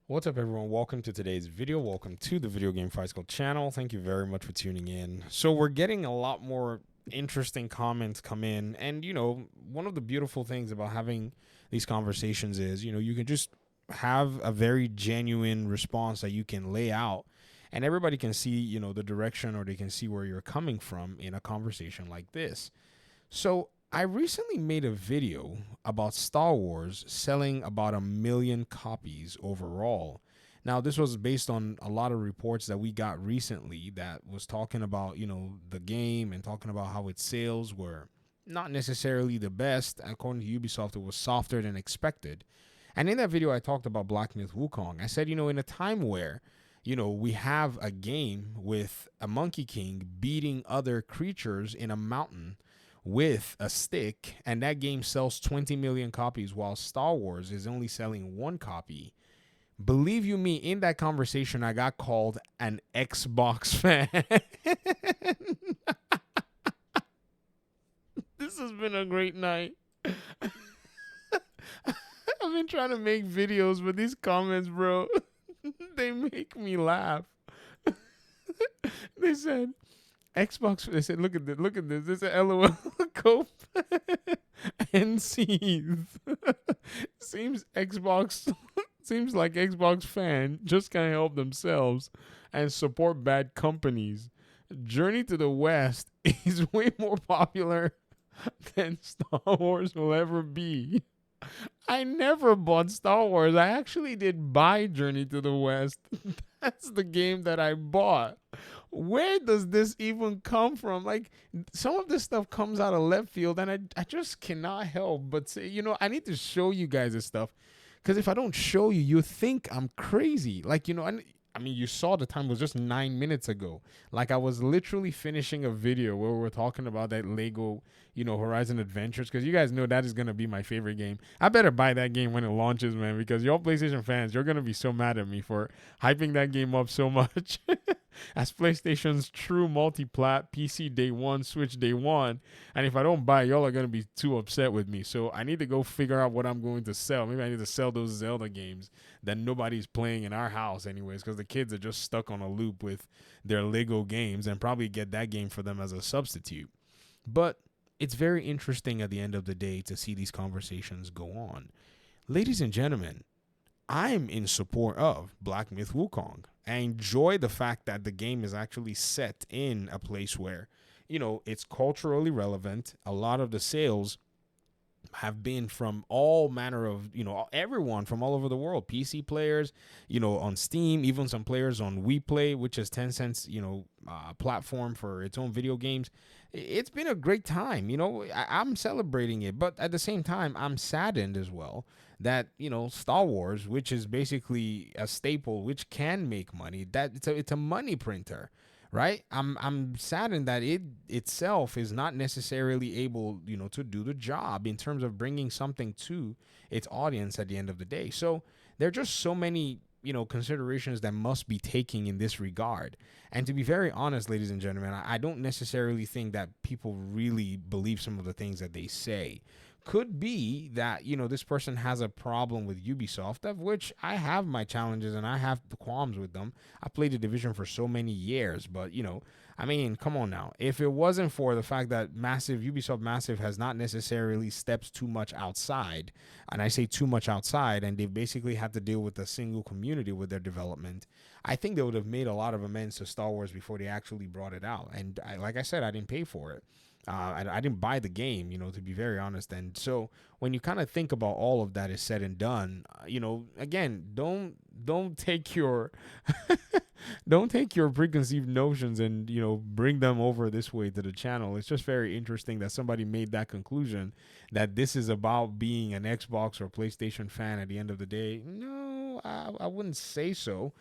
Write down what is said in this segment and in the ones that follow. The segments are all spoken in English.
What's up, everyone? Welcome to today's video. Welcome to the Video Game Fiasco channel. Thank you very much for tuning in. So we're getting a lot more interesting comments come in, and one of the beautiful things about having these conversations is, you can just have a very genuine response that you can lay out, and everybody can see, the direction, or they can see where you're coming from in a conversation like this. So I recently made a video about Star Wars selling about 1 million copies overall. Now, this was based on a lot of reports that we got recently that was talking about, the game and talking about how its sales were not necessarily the best. According to Ubisoft, it was softer than expected. And in that video, I talked about Black Myth Wukong. I said, in a time where, we have a game with a Monkey King beating other creatures in a mountain with a stick, and that game sells 20 million copies while Star Wars is only selling one copy. Believe you me, in that conversation, I got called an Xbox fan. This has been a great night. I've been trying to make videos, but these comments, bro, they make me laugh. They said, Xbox. They said, look at this. This is LOL. Cope and seethe. Seems like Xbox fan just can't help themselves and support bad companies. Journey to the West is way more popular than Star Wars will ever be. I never bought Star Wars. I actually did buy Journey to the West. That's the game that I bought. Where does this even come from? Like, some of this stuff comes out of left field, and I just cannot help but say, I need to show you guys this stuff. Because if I don't show you, you think I'm crazy. Like, I mean, you saw the time was just 9 minutes ago. Like, I was literally finishing a video where we were talking about that Lego, Horizon Adventures. Because you guys know that is going to be my favorite game. I better buy that game when it launches, man. Because y'all PlayStation fans, you're going to be so mad at me for hyping that game up so much. As PlayStation's true multi-plat, PC day one, Switch day one. And if I don't buy, y'all are going to be too upset with me. So I need to go figure out what I'm going to sell. Maybe I need to sell those Zelda games that nobody's playing in our house anyways, because the kids are just stuck on a loop with their Lego games, and probably get that game for them as a substitute. But it's very interesting at the end of the day to see these conversations go on. Ladies and gentlemen, I'm in support of Black Myth Wukong. I enjoy the fact that the game is actually set in a place where, it's culturally relevant. A lot of the sales have been from all manner of, everyone from all over the world. PC players, on Steam, even some players on WePlay, which is Tencent's, platform for its own video games. It's been a great time. I'm celebrating it, but at the same time, I'm saddened as well that, Star Wars, which is basically a staple, which can make money, that it's a money printer. Right, I'm saddened that it itself is not necessarily able, to do the job in terms of bringing something to its audience at the end of the day. So there are just so many, considerations that must be taken in this regard. And to be very honest, ladies and gentlemen, I don't necessarily think that people really believe some of the things that they say. Could be that, this person has a problem with Ubisoft, of which I have my challenges and I have the qualms with them. I played the Division for so many years, but, I mean, come on now. If it wasn't for the fact that Ubisoft Massive has not necessarily stepped too much outside, and I say too much outside, and they've basically had to deal with a single community with their development, I think they would have made a lot of amends to Star Wars before they actually brought it out. And like I said, I didn't pay for it. I didn't buy the game, to be very honest. And so when you kind of think about all of that is said and done, again, don't take your don't take your preconceived notions and, bring them over this way to the channel. It's just very interesting that somebody made that conclusion that this is about being an Xbox or PlayStation fan at the end of the day. No, I wouldn't say so.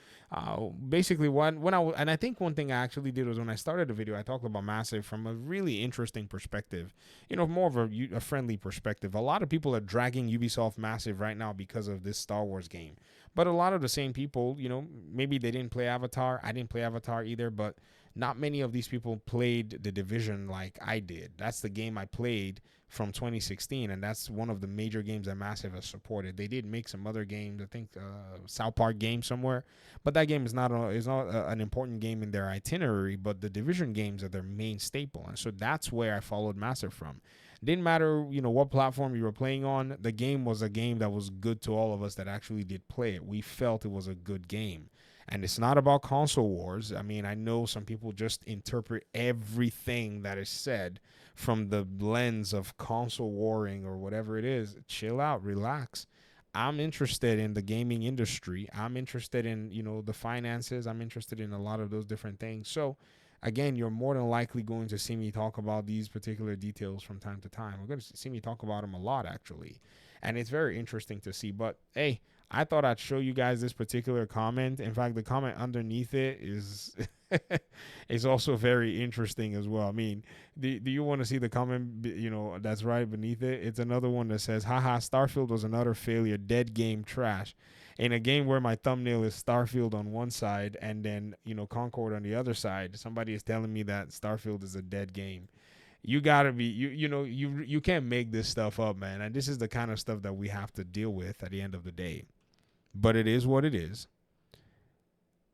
Basically, and I think one thing I actually did was when I started the video, I talked about Massive from a really interesting perspective, more of a friendly perspective. A lot of people are dragging Ubisoft Massive right now because of this Star Wars game. But a lot of the same people, you know, maybe they didn't play Avatar. I didn't play Avatar either, but not many of these people played The Division like I did. That's the game I played from 2016, and that's one of the major games that Massive has supported. They did make some other games, I think South Park game somewhere, but that game is not an important game in their itinerary. But the Division games are their main staple, and so that's where I followed Massive from. Didn't matter, you know, what platform you were playing on. The game was a game that was good to all of us that actually did play it. We felt it was a good game. And it's not about console wars. I mean, I know some people just interpret everything that is said from the lens of console warring or whatever it is. Chill out, relax. I'm interested in the gaming industry. I'm interested in, you know, the finances. I'm interested in a lot of those different things. So, again, you're more than likely going to see me talk about these particular details from time to time. We're going to see me talk about them a lot, actually. And it's very interesting to see. But, hey, I thought I'd show you guys this particular comment. In fact, the comment underneath it is is also very interesting as well. I mean, do you want to see the comment, you know, that's right beneath it? It's another one that says, haha, Starfield was another failure, dead game, trash. In a game where my thumbnail is Starfield on one side and then, you know, Concord on the other side, somebody is telling me that Starfield is a dead game. You gotta be, you can't make this stuff up, man. And this is the kind of stuff that we have to deal with at the end of the day. But it is what it is.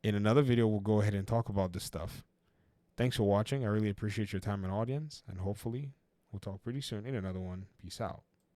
In another video, we'll go ahead and talk about this stuff. Thanks for watching. I really appreciate your time and audience. And hopefully, we'll talk pretty soon in another one. Peace out.